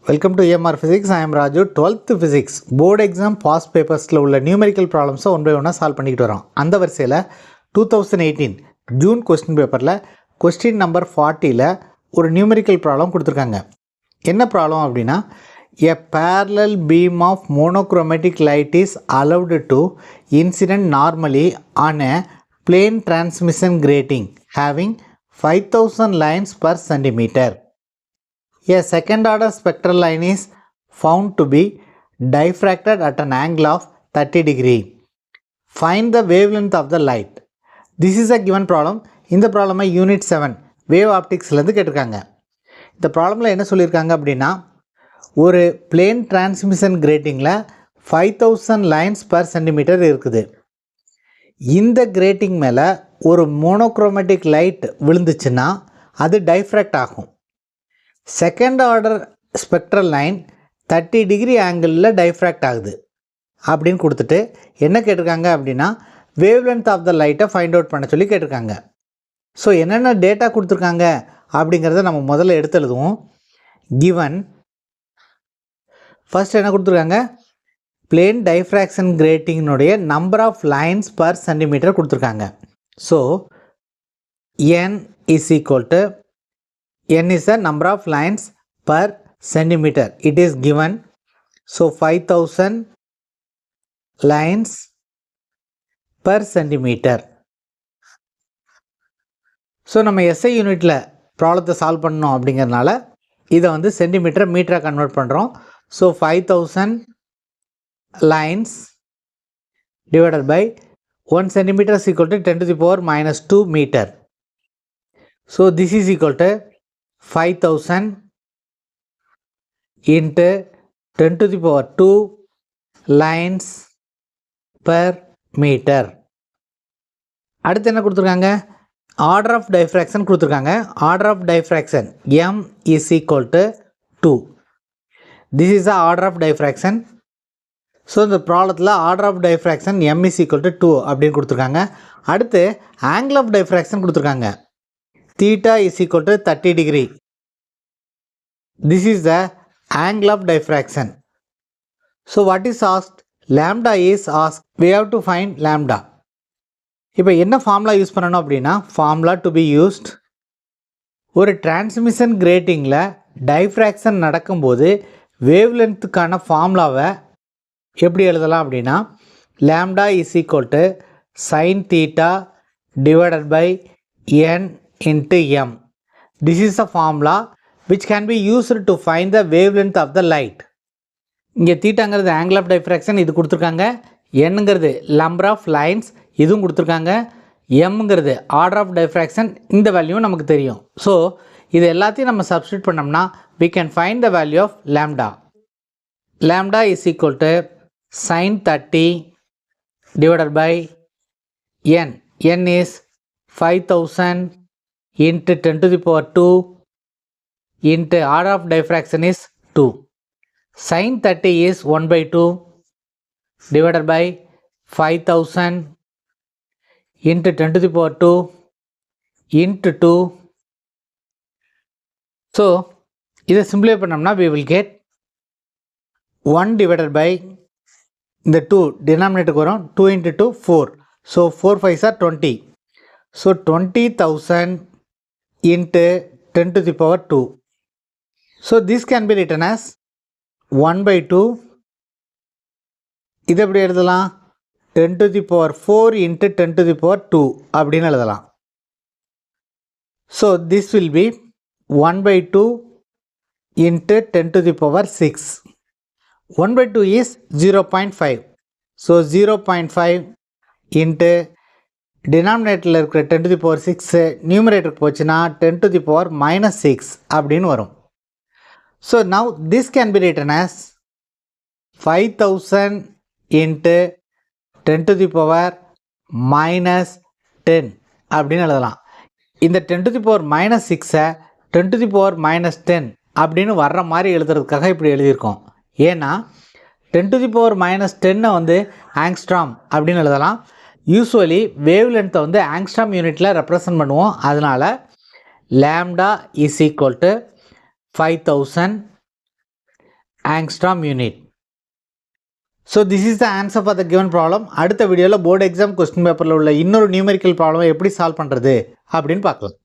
Welcome to EMR Physics. I am Raju. 12th Physics board exam past பேப்பர்ஸில் உள்ள numerical ப்ராப்ளம்ஸை one by ஒன்னாக solve பண்ணிக்கிட்டு வரோம். அந்த வரிசையில் 2018 ஜூன் கொஸ்டின் பேப்பரில் கொஸ்டின் நம்பர் 40ல் ஒரு நியூமெரிக்கல் ப்ராப்ளம் கொடுத்துருக்காங்க. என்ன ப்ராப்ளம் அப்படின்னா, a parallel beam of monochromatic light is allowed to incident normally on a plane transmission grating having 5000 lines per centimeter. A second order spectral line is found to be diffracted at an angle of 30 degree. Find the wavelength of the light. This is a given problem. இந்த ப்ராப்ளமை unit 7 wave ஆப்டிக்ஸ்லேருந்து கேட்டிருக்காங்க. இந்த ப்ராப்ளமில் என்ன சொல்லியிருக்காங்க அப்படின்னா, ஒரு plane transmission கிரேட்டிங்கில் 5000 lines per centimetre இருக்குது. இந்த கிரேட்டிங் மேலே ஒரு மோனோக்ரோமேட்டிக் லைட் விழுந்துச்சுன்னா அது டைஃப்ராக்ட் ஆகும். Second order spectral line 30 degree ஆங்கிளில் டைஃப்ராக்ட் ஆகுது அப்படின்னு கொடுத்துட்டு என்ன கேட்டிருக்காங்க அப்படின்னா, வேவ் லென்த் ஆஃப் த லைட்டை ஃபைண்ட் அவுட் பண்ண சொல்லி கேட்டிருக்காங்க. ஸோ என்னென்ன டேட்டா கொடுத்துருக்காங்க அப்படிங்கிறத நம்ம முதல்ல எடுத்து எழுதுவோம். கிவன் ஃபர்ஸ்ட் என்ன கொடுத்துருக்காங்க, பிளேன் டைஃப்ராக்ஷன் கிரேட்டிங்கினுடைய number of lines per centimetre கொடுத்துருக்காங்க. So n is equal to n is the number of lines per centimeter. It is given. So 5000 lines per centimeter. So நம்ம எஸ்ஐ யூனிட்டில் ப்ராப்ளத்தை solve பண்ணணும் அப்படிங்கிறதுனால இதை வந்து சென்டிமீட்டர் மீட்டராக கன்வெர்ட் பண்ணுறோம். So 5000 lines divided by 1 centimeter is equal to 10 to the power minus 2 meter. So this is equal to 5000 into 10 to the power 2 lines per meter. அடுத்து என்ன கொடுத்துருக்காங்க, ஆர்டர் ஆஃப் டைஃப்ராக்ஷன் கொடுத்துருக்காங்க. Order of diffraction m is equal to 2. This is the order of diffraction. So இந்த ப்ராப்ளத்தில் order of diffraction m is equal to 2 அப்படின்னு கொடுத்துருக்காங்க. அடுத்து angle of diffraction கொடுத்துருக்காங்க. theta is equal to 30 degree. This is the angle of diffraction. So what is asked? Lambda is asked. We have to find lambda. இப்போ என்ன formula use பண்ணணும் அப்படின்னா, formula to be used, ஒரு transmission கிரேட்டிங்கில் diffraction நடக்கும்போது wave லென்த்துக்கான ஃபார்முலாவை எப்படி எழுதலாம் அப்படின்னா, lambda is equal to sin theta divided by n into m. This is a formula which can be used to find the wavelength of the light. இங்கே தீட்டாங்கிறது angle of diffraction இது கொடுத்துருக்காங்க, nங்கிறது number of lines இதுவும் கொடுத்துருக்காங்க, mங்கிறது order of diffraction இந்த வேல்யூவும் நமக்கு தெரியும். So இது எல்லாத்தையும் நம்ம சப்ஸ்டியூட் பண்ணோம்னா we can find the value of lambda. Lambda is equal to sin 30 divided by n. n is 5000 into 10 to the power 2 into order of diffraction is 2. Sin 30 is 1 by 2 divided by 5000 into 10 to the power 2 into 2. So இதை சிம்பிளை பண்ணோம்னா we will get 1 divided by இந்த 2 denominator வரும், 2 into 2 4. So 4 5s are 20. So 20,000 into 10 to the power 2. So this can be written as 1 by 2. இது எப்படி எழுதலாம், 10 to the power 4 into 10 to the power 2 அப்படின்னு எழுதலாம். So this will be 1 by 2 into 10 to the power 6. 1 by 2 is 0.5. So 0.5 into டினாமினேட்டரில் இருக்கிற 10 to the power 6 நியூமரேட்டருக்கு போச்சுன்னா 10 to the power minus 6 அப்படின்னு வரும். So now this can be written as 5000 into 10 to the power minus 10 அப்படின்னு எழுதலாம். இந்த 10 to the power minus 6-ஐ 10 to the power minus 10 அப்படின்னு வர்ற மாதிரி எழுதுறதுக்காக இப்படி எழுதியிருக்கோம். ஏன்னா 10 to the power minus 10-ஐ வந்து ஆங்ஸ்ட்ராம் அப்படின்னு எழுதலாம். யூஸ்வலி வேவ் லென்த்தை வந்து ஆங்ஸ்ட்ராம் யூனிட்டில் ரெப்ரசன்ட் பண்ணுவோம். அதனால் lambda is equal to 5000 angstrom unit. So this is the answer for the given problem. அடுத்த வீடியோவில் போர்டு எக்ஸாம் கொஸ்டின் பேப்பரில் உள்ள இன்னொரு நியூமெரிக்கல் ப்ராப்ளம் எப்படி சால்வ் பண்ணுறது அப்படின்னு பார்க்கலாம்.